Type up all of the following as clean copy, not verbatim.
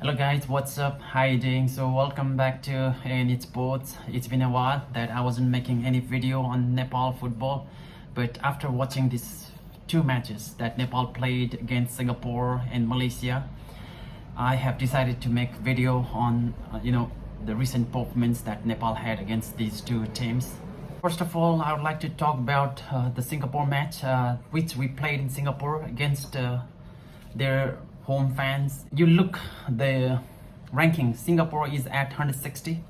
Hello guys, what's up? How you doing? So welcome back to A&E Sports. It's been a while that I wasn't making any video on Nepal football, but after watching these two matches that Nepal played against Singapore and Malaysia, I have decided to make video on the recent performance that Nepal had against these two teams. First of all, I would like to talk about the Singapore match, which we played in Singapore against their home fans. You look the ranking, Singapore is at 160,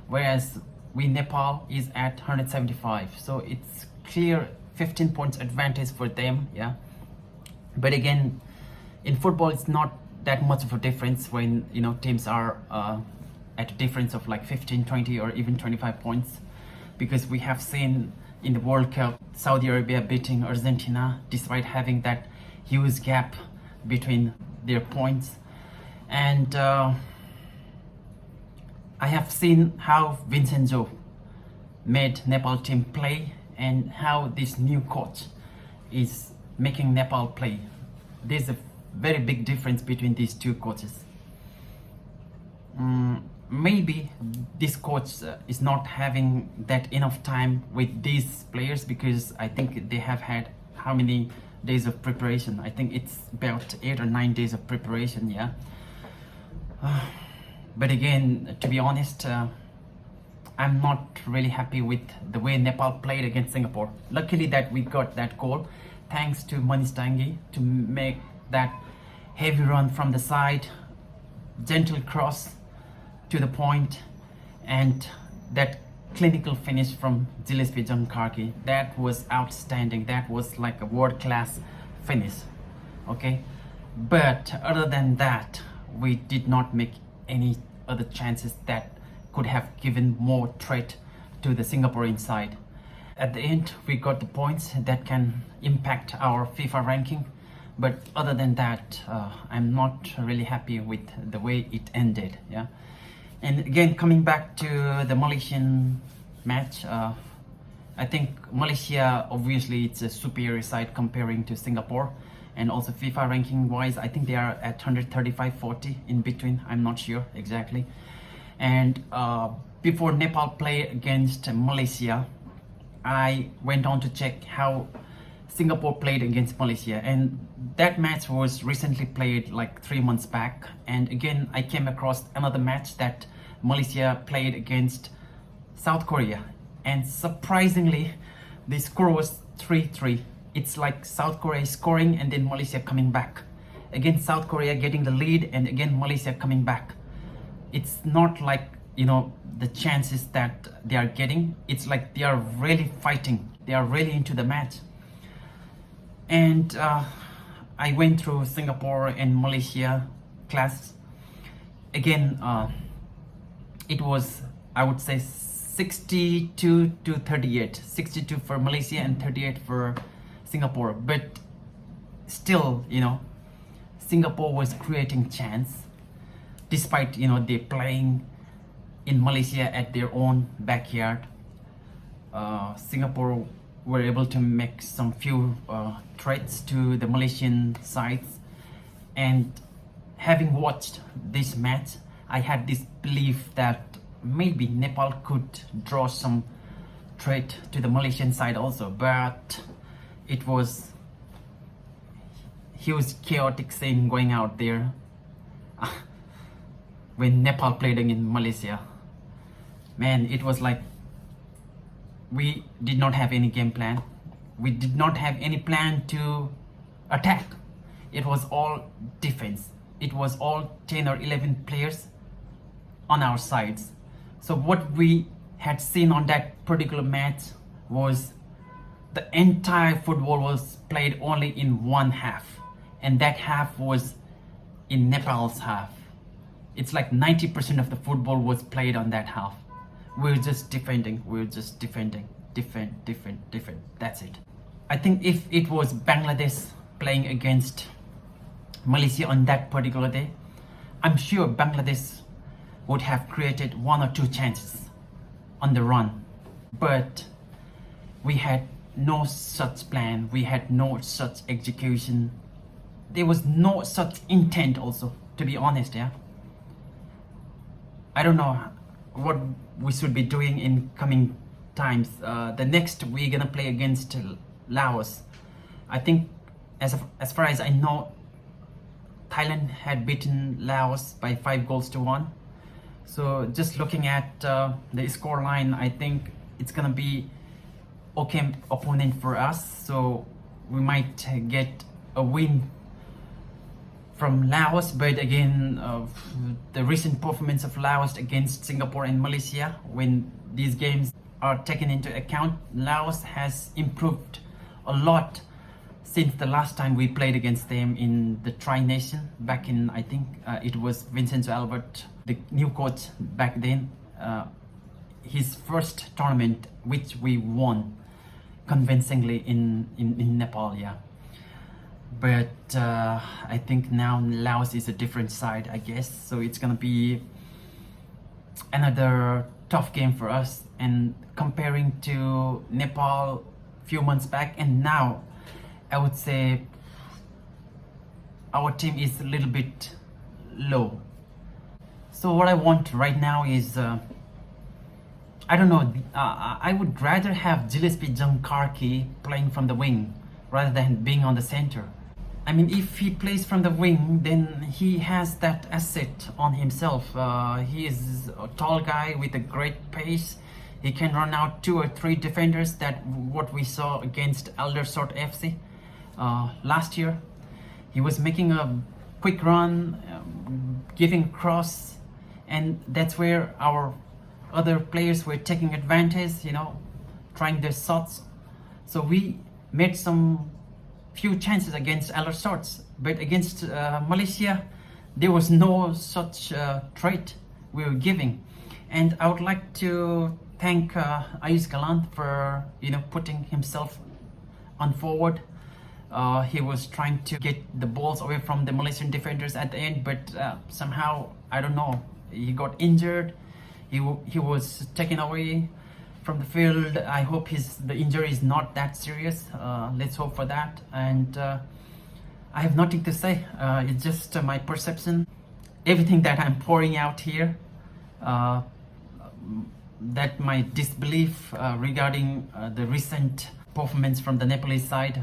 whereas Nepal is at 175. So it's clear 15 points advantage for them, yeah. But again, in football, it's not that much of a difference when teams are at a difference of like 15, 20, or even 25 points, because we have seen in the World Cup Saudi Arabia beating Argentina despite having that huge gap between their points. And I have seen how Vincenzo made Nepal team play and how this new coach is making Nepal play. There's a very big difference between these two coaches. Maybe this coach is not having that enough time with these players, because I think they have had how many days of preparation? I think it's about 8 or 9 days of preparation, yeah. But again, to be honest, I'm not really happy with the way Nepal played against Singapore. Luckily that we got that goal thanks to Manish Tangi to make that heavy run from the side, gentle cross to the point, and that clinical finish from Gillespie Jankarki. That was outstanding. That was like a world-class finish, okay. But other than that, we did not make any other chances that could have given more threat to the Singaporean side. At the end, we got the points that can impact our FIFA ranking, but other than that, I'm not really happy with the way it ended, yeah. And again, coming back to the Malaysian match, I think Malaysia, obviously it's a superior side comparing to Singapore, and also FIFA ranking wise, I think they are at 135-40 in between, I'm not sure exactly. And before Nepal played against Malaysia, I went on to check how Singapore played against Malaysia, and that match was recently played like 3 months back. And again, I came across another match that Malaysia played against South Korea, and surprisingly the score was 3-3. It's like South Korea scoring and then Malaysia coming back. Again, South Korea getting the lead and again Malaysia coming back. It's not like the chances that they are getting, it's like they are really fighting, they are really into the match. And I went through Singapore and Malaysia class. Again, it was, I would say, 62 to 38. 62 for Malaysia and 38 for Singapore. But still, Singapore was creating chance, despite they playing in Malaysia at their own backyard. Singapore were able to make some few threats to the Malaysian sides. And having watched this match, I had this belief that maybe Nepal could draw some threat to the Malaysian side also, but it was huge chaotic scene going out there when Nepal played against Malaysia. Man, it was like we did not have any game plan. We did not have any plan to attack. It was all defense. It was all 10 or 11 players on our sides. So what we had seen on that particular match was the entire football was played only in one half, and that half was in Nepal's half. It's like 90% of the football was played on that half. We're just defending, defend. That's it. I think if it was Bangladesh playing against Malaysia on that particular day, I'm sure Bangladesh would have created 1 or 2 chances on the run. But we had no such plan, we had no such execution. There was no such intent also, to be honest, yeah. I don't know what we should be doing in coming times. The next we're gonna play against Laos. I think, as far as I know, Thailand had beaten Laos by 5 goals to 1. So just looking at the score line, I think it's gonna be okay opponent for us. So we might get a win from Laos, but again, the recent performance of Laos against Singapore and Malaysia, when these games are taken into account, Laos has improved a lot since the last time we played against them in the Tri-Nation back in, I think it was Vincenzo Albert, the new coach back then, his first tournament, which we won convincingly in Nepal, yeah. But I think now Laos is a different side, I guess. So it's gonna be another tough game for us. And comparing to Nepal few months back and now, I would say our team is a little bit low. So what I want right now is, I don't know, I would rather have Gillespie Jungkarki playing from the wing rather than being on the center. I mean, if he plays from the wing, then he has that asset on himself. He is a tall guy with a great pace. He can run out 2 or 3 defenders. That what we saw against Aldershot FC last year. He was making a quick run, giving cross, and that's where our other players were taking advantage, you know, trying their shots. So we made some few chances against Aldershot, but against Malaysia, there was no such trait we were giving. And I would like to thank Ayus Galant for, you know, putting himself on forward. He was trying to get the balls away from the Malaysian defenders at the end, but somehow, I don't know, he got injured. He was taken away from the field. I hope the injury is not that serious. Let's hope for that. And I have nothing to say. It's just my perception. Everything that I'm pouring out here, that my disbelief regarding the recent performance from the Nepalese side,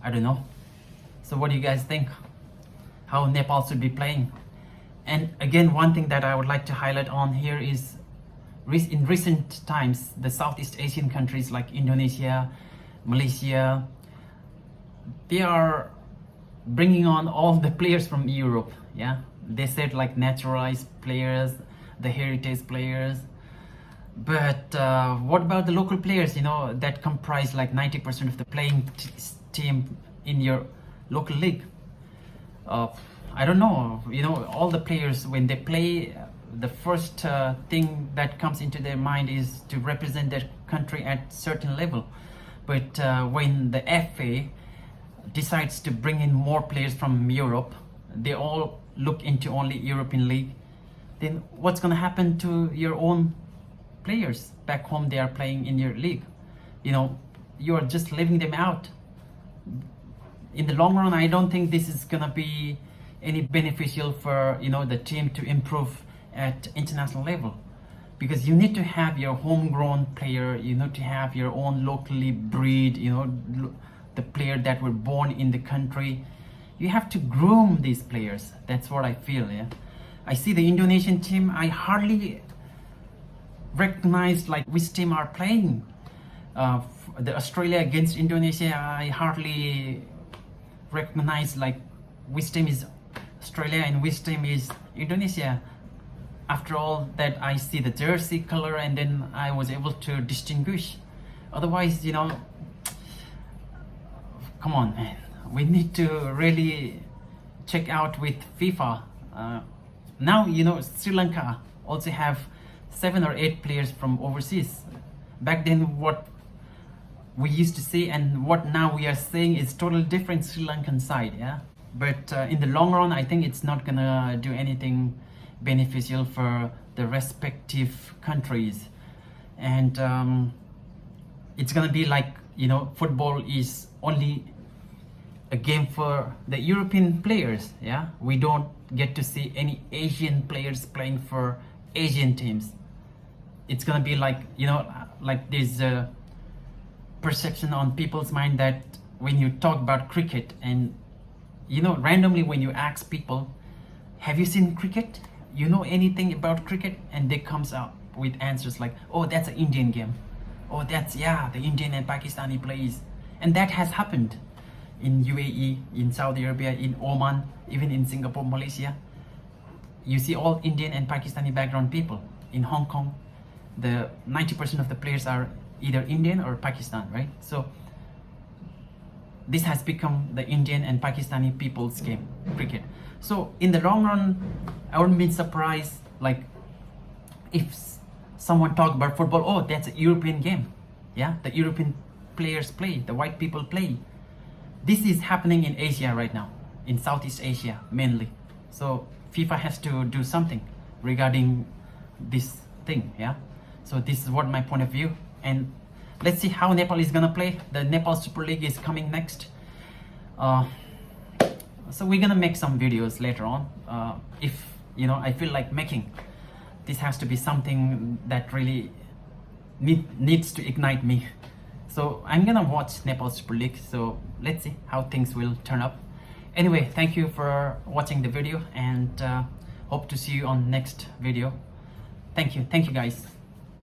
I don't know. So what do you guys think? How Nepal should be playing? And again, one thing that I would like to highlight on here is, in recent times, the Southeast Asian countries like Indonesia, Malaysia, they are bringing on all the players from Europe. Yeah, they said like Naturalise players, the heritage players. But what about the local players? You know, that comprise like 90% of the playing team in your local league. I don't know. You know, all the players when they play, the first thing that comes into their mind is to represent their country at certain level. But when the FA decides to bring in more players from Europe, they all look into only European league. Then what's going to happen to your own players back home? They are playing in your league. You know, you are just leaving them out. In the long run, I don't think this is going to be any beneficial for, you know, the team to improve at international level, because you need to have your homegrown player, you need to have your own locally breed, you know, the player that were born in the country. You have to groom these players. That's what I feel. Yeah, I see the Indonesian team, I hardly recognize like which team are playing. The Australia against Indonesia, I hardly recognize like which team is Australia and which team is Indonesia. After all that, I see the jersey color and then I was able to distinguish. Otherwise, you know, come on, man. We need to really check out with FIFA. Now, you know, Sri Lanka also have 7 or 8 players from overseas. Back then, what we used to see and what now we are seeing is totally different Sri Lankan side, yeah. But in the long run, I think it's not gonna do anything beneficial for the respective countries. And it's gonna be like, you know, football is only a game for the European players. Yeah, we don't get to see any Asian players playing for Asian teams. It's gonna be like, you know, like there's a perception on people's mind that when you talk about cricket, and you know, randomly when you ask people, have you seen cricket, you know anything about cricket, and they comes out with answers like, oh, that's an Indian game, oh, that's, yeah, the Indian and Pakistani plays. And that has happened in UAE, in Saudi Arabia, in Oman, even in Singapore, Malaysia. You see all Indian and Pakistani background people. In Hong Kong, the 90% of the players are either Indian or Pakistan, right? So this has become the Indian and Pakistani people's game, cricket. So in the long run, I wouldn't be surprised, like, if someone talk about football, oh, that's a European game. Yeah, the European players play, the white people play. This is happening in Asia right now, in Southeast Asia mainly. So FIFA has to do something regarding this thing, yeah? So this is what my point of view. And let's see how Nepal is gonna play. The Nepal Super League is coming next. So we're gonna make some videos later on. If, you know, I feel like making. This has to be something that really needs to ignite me. So I'm gonna watch Nepal Super League. So let's see how things will turn up. Anyway, thank you for watching the video, and hope to see you on next video. Thank you guys.